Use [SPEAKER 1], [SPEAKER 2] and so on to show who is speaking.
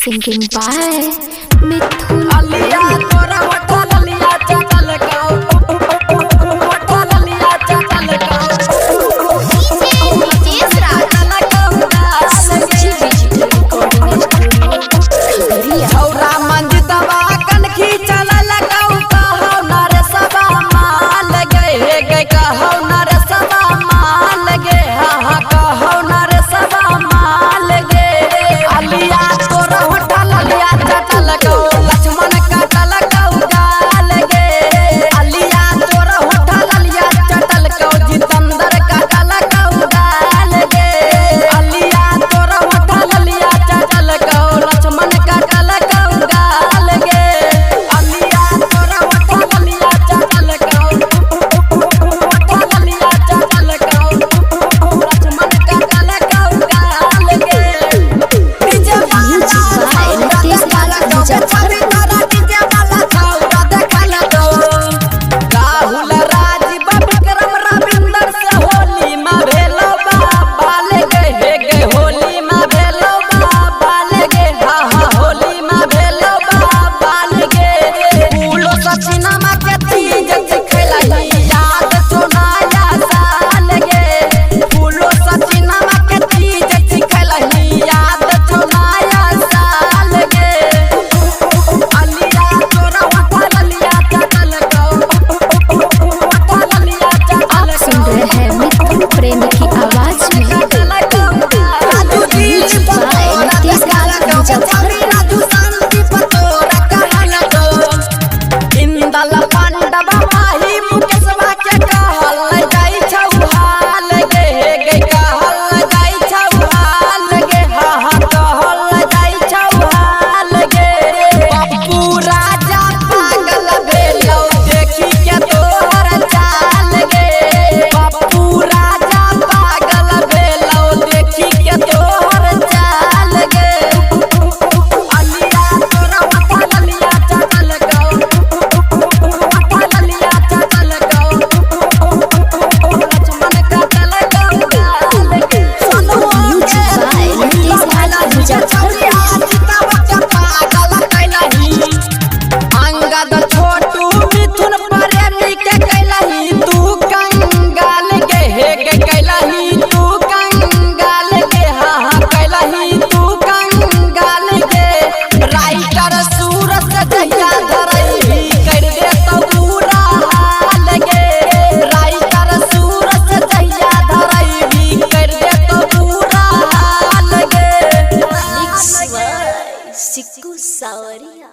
[SPEAKER 1] Singing by Mithun
[SPEAKER 2] अलिया तोरा वठा ललिया चटल गाओ वठा ललिया चटल गाओ छौरा मंजितवा कनखी चलल गाओ कहौ नर सबा माल गे गे कहौ नर सबा माल गे हा कहौ नर सबा माल गे अलिया तोरा वठा ललिया चटल गाओ लक्ष्मण कटल गाओ गाल गे अलिया तोरा वठा ललिया चटल गाओ जितेंद्र कटल गाओ गाल गे अलिया तोरा वठा ललिया चटल गाओ लक्ष्मण कटल गाओ गाल गे अलिया तोरा वठा ललिया चटल गाओ वठा ललिया चटल गाओ लक्ष्मण कटल गाओ गाल गे डीजे वाला छवि तोरा डीजे वाला छौरा देखल गो राहुल राजीव विक्रम रविंदर से होली में भेलो बाल गे हे गे होली में भेलो बाल गे हा होली में भेलो बाल गे फूलो सचिनमा के चीज सिखैला याद सुनाया साल गे फूलो सचिनमा के चीज सिखैला याद सुनाया साल गे अलिया तोरा वठा ललिया चटल गाओ वठा ललिया चटल
[SPEAKER 1] आप सुन रहे हैं मिथुन प्रेम की आवाज में
[SPEAKER 2] राजू दिल पतोरा कहल गो छवि राजू शांति पतोरा कहल गो इंदल पांडव माही मुकेशवा के कहल जाई छौहाल गे गे कहल जाई छौहाल गे हा कहल जाई छौहाल गे पप्पू राजा पागल भेलौ देखी के तोहर चाल गे पप्पू राजा पागल भेलौ देखी के तोहर चाल गे अलिया तोरा वठा ललिया चटल गाओ वठा ललिया चटल गाओ लक्ष्मण कटल गाओ गाल गे सोनुआ के वाला छौरी आजितवा के पागल कैलही अंगद छोटू मिथुन प्रेमी के कैलही तू कंगाल गे हे गे कैलही तू कंगाल गे हा कैलही तू कंगाल गे राइटर सूरज जहिया धरई कर दे तो पूरा हाल गे राइटर सूरज जहिया धरई कर दे तो पूरा हाल गे
[SPEAKER 1] Siku Sawaria